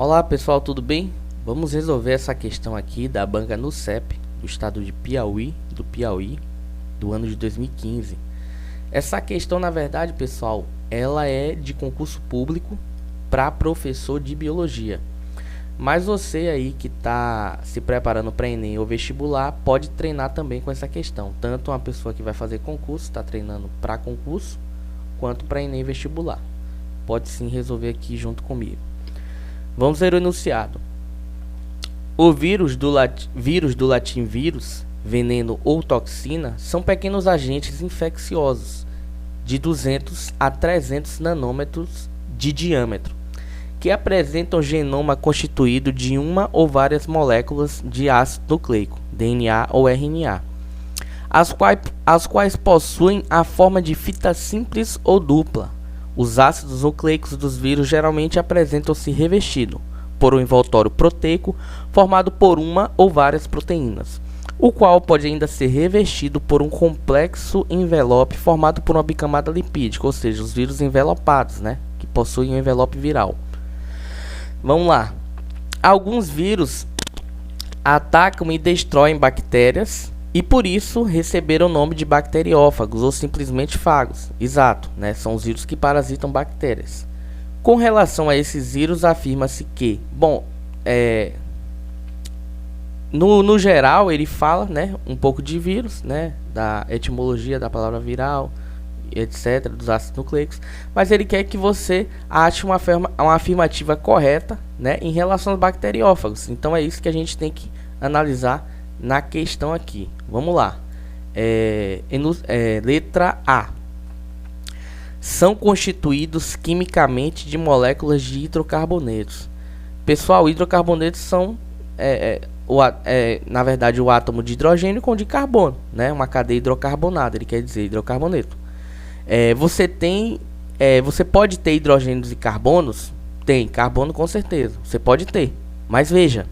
Olá pessoal, tudo bem? Vamos resolver essa questão aqui da banca NUCEP, do estado de Piauí, do ano de 2015. Essa questão, na verdade, pessoal, ela é de concurso público para professor de biologia. Mas você aí que está se preparando para Enem ou vestibular, pode treinar também com essa questão. Tanto uma pessoa que vai fazer concurso, está treinando para concurso, quanto para Enem vestibular. Pode sim resolver aqui junto comigo. Vamos ver o enunciado. O vírus do latim vírus, veneno ou toxina, são pequenos agentes infecciosos de 200 a 300 nanômetros de diâmetro, que apresentam genoma constituído de uma ou várias moléculas de ácido nucleico, DNA ou RNA, as quais possuem a forma de fita simples ou dupla. Os ácidos nucleicos dos vírus geralmente apresentam-se revestidos por um envoltório proteico formado por uma ou várias proteínas, o qual pode ainda ser revestido por um complexo envelope formado por uma bicamada lipídica, ou seja, os vírus envelopados, que possuem um envelope viral. Vamos lá. Alguns vírus atacam e destroem bactérias e por isso receberam o nome de bacteriófagos ou simplesmente fagos. Exato, são os vírus que parasitam bactérias. Com relação a esses vírus, afirma-se que, no geral ele fala, um pouco de vírus, da etimologia da palavra viral, etc, dos ácidos nucleicos, mas ele quer que você ache uma afirmativa correta, em relação aos bacteriófagos. Então é isso que a gente tem que analisar na questão aqui. Vamos lá. Letra A. São constituídos quimicamente de moléculas de hidrocarbonetos. Pessoal, hidrocarbonetos são, na verdade, o átomo de hidrogênio com de carbono, uma cadeia hidrocarbonada, ele quer dizer hidrocarboneto. Você pode ter hidrogênios e carbonos? Tem, carbono com certeza, você pode ter. Mas veja,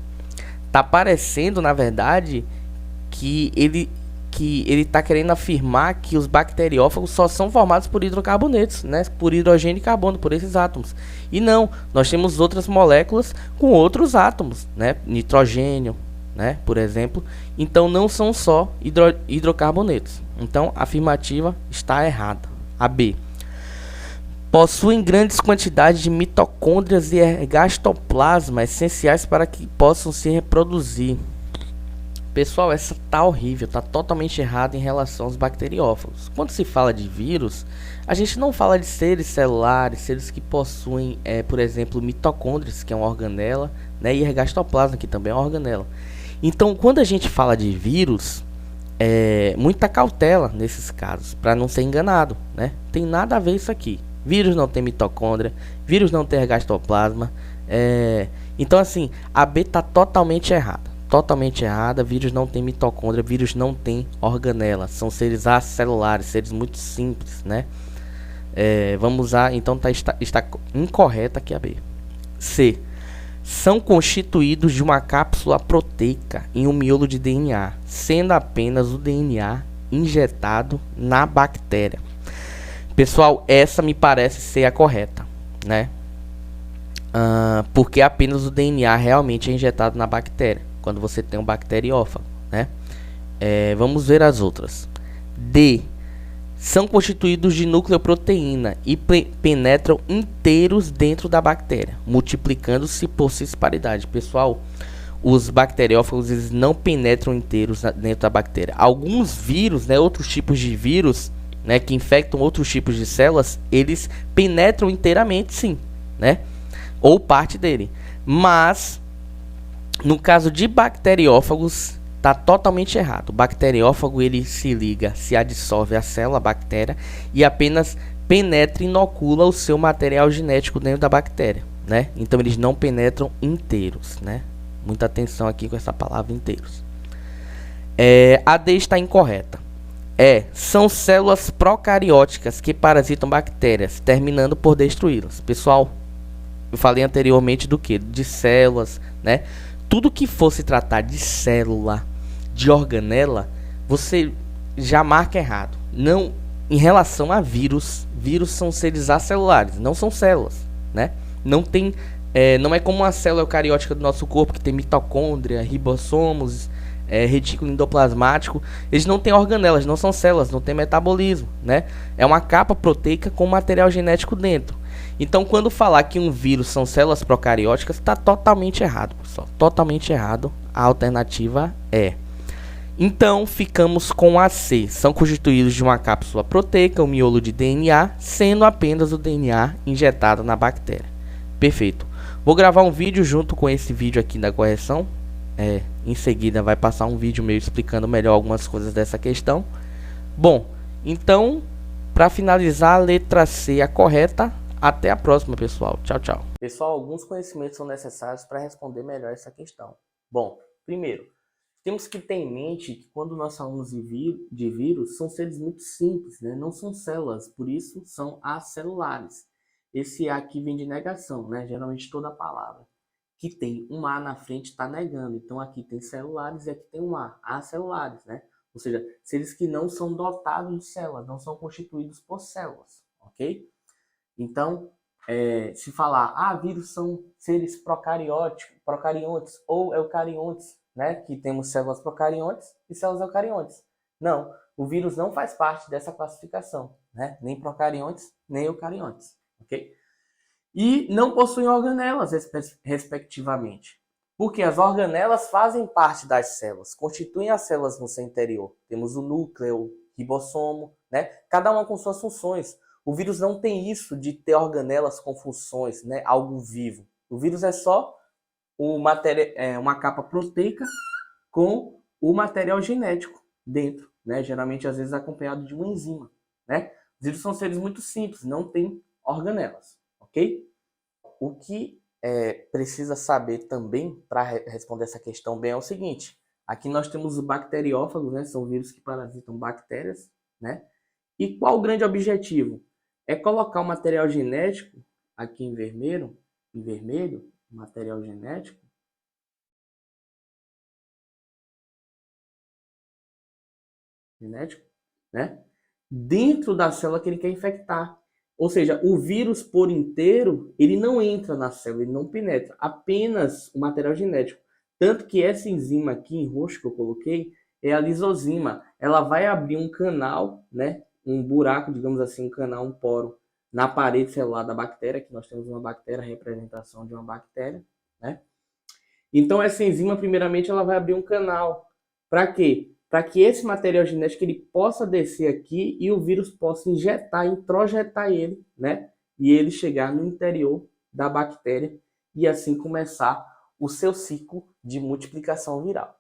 tá parecendo, na verdade, que ele está querendo afirmar que os bacteriófagos só são formados por hidrocarbonetos, por hidrogênio e carbono, por esses átomos. E não, nós temos outras moléculas com outros átomos, nitrogênio, por exemplo. Então não são só hidrocarbonetos. Então a afirmativa está errada. A B. Possuem grandes quantidades de mitocôndrias e ergastoplasma essenciais para que possam se reproduzir. Pessoal, essa tá horrível, tá totalmente errada em relação aos bacteriófagos. Quando se fala de vírus, a gente não fala de seres celulares, seres que possuem, por exemplo, mitocôndrias, que é uma organela, e ergastoplasma, que também é uma organela. Então, quando a gente fala de vírus, muita cautela nesses casos, para não ser enganado, Tem nada a ver isso aqui. Vírus não tem mitocôndria, vírus não tem ergastoplasma. Então, assim, a B tá totalmente errada. Totalmente errada, vírus não tem mitocôndria, vírus não tem organela, são seres acelulares, seres muito simples, vamos usar, então está incorreta aqui a B. C. São constituídos de uma cápsula proteica em um miolo de DNA, sendo apenas o DNA injetado na bactéria. Pessoal, essa me parece ser a correta, porque apenas o DNA realmente é injetado na bactéria, quando você tem um bacteriófago, vamos ver as outras. D. São constituídos de nucleoproteína e penetram inteiros dentro da bactéria, multiplicando-se por cisparidade. Pessoal, os bacteriófagos eles não penetram inteiros dentro da bactéria. Alguns vírus, outros tipos de vírus, que infectam outros tipos de células, eles penetram inteiramente, sim, ou parte dele. Mas no caso de bacteriófagos, está totalmente errado. O bacteriófago ele se liga, se adsorve a célula, a bactéria, e apenas penetra e inocula o seu material genético dentro da bactéria, Então eles não penetram inteiros, Muita atenção aqui com essa palavra inteiros. A D está incorreta. São células procarióticas que parasitam bactérias, terminando por destruí-las. Pessoal, eu falei anteriormente do que? De células, Tudo que fosse tratar de célula, de organela, você já marca errado. Não, em relação a vírus, vírus são seres acelulares, não são células, Não tem Não é como uma célula eucariótica do nosso corpo, que tem mitocôndria, ribossomos, retículo endoplasmático. Eles não têm organelas, não são células, não tem metabolismo, né? É uma capa proteica com material genético dentro. Então, quando falar que um vírus são células procarióticas, está totalmente errado, pessoal. Totalmente errado. A alternativa é. Então, ficamos com a C. São constituídos de uma cápsula proteica, um miolo de DNA, sendo apenas o DNA injetado na bactéria. Perfeito. Vou gravar um vídeo junto com esse vídeo aqui da correção. Em seguida vai passar um vídeo meu explicando melhor algumas coisas dessa questão. Bom, então, para finalizar, a letra C é a correta. Até a próxima, pessoal. Tchau, tchau. Pessoal, alguns conhecimentos são necessários para responder melhor essa questão. Bom, primeiro, temos que ter em mente que quando nós falamos de vírus, são seres muito simples, né? Não são células, por isso são acelulares. Esse A aqui vem de negação, né? Geralmente toda palavra que tem um A na frente está negando. Então aqui tem celulares e aqui tem um A, acelulares, né? Ou seja, seres que não são dotados de células, não são constituídos por células, ok? Então, se falar, vírus são seres procariontes ou eucariontes, né? Que temos células procariontes e células eucariontes. Não, o vírus não faz parte dessa classificação, né? Nem procariontes, nem eucariontes, ok? E não possuem organelas, respectivamente. Porque as organelas fazem parte das células, constituem as células no seu interior. Temos o núcleo, o ribossomo, né? Cada uma com suas funções. O vírus não tem isso de ter organelas com funções, né? Algo vivo. O vírus é só uma capa proteica com o material genético dentro, né? Geralmente, às vezes, acompanhado de uma enzima, né? Os vírus são seres muito simples, não têm organelas, ok? O que precisa saber também para responder essa questão bem é o seguinte. Aqui nós temos os bacteriófagos, né? São vírus que parasitam bactérias, né? E qual o grande objetivo? É colocar o material genético aqui em vermelho, material genético, né? Dentro da célula que ele quer infectar. Ou seja, o vírus por inteiro, ele não entra na célula, ele não penetra, apenas o material genético. Tanto que essa enzima aqui em roxo que eu coloquei é a lisozima. Ela vai abrir um canal, né? Um buraco, digamos assim, um canal, um poro na parede celular da bactéria, que nós temos uma bactéria, a representação de uma bactéria, né? Então essa enzima, primeiramente, ela vai abrir um canal. Para quê? Para que esse material genético ele possa descer aqui e o vírus possa introjetar ele, né? E ele chegar no interior da bactéria e assim começar o seu ciclo de multiplicação viral.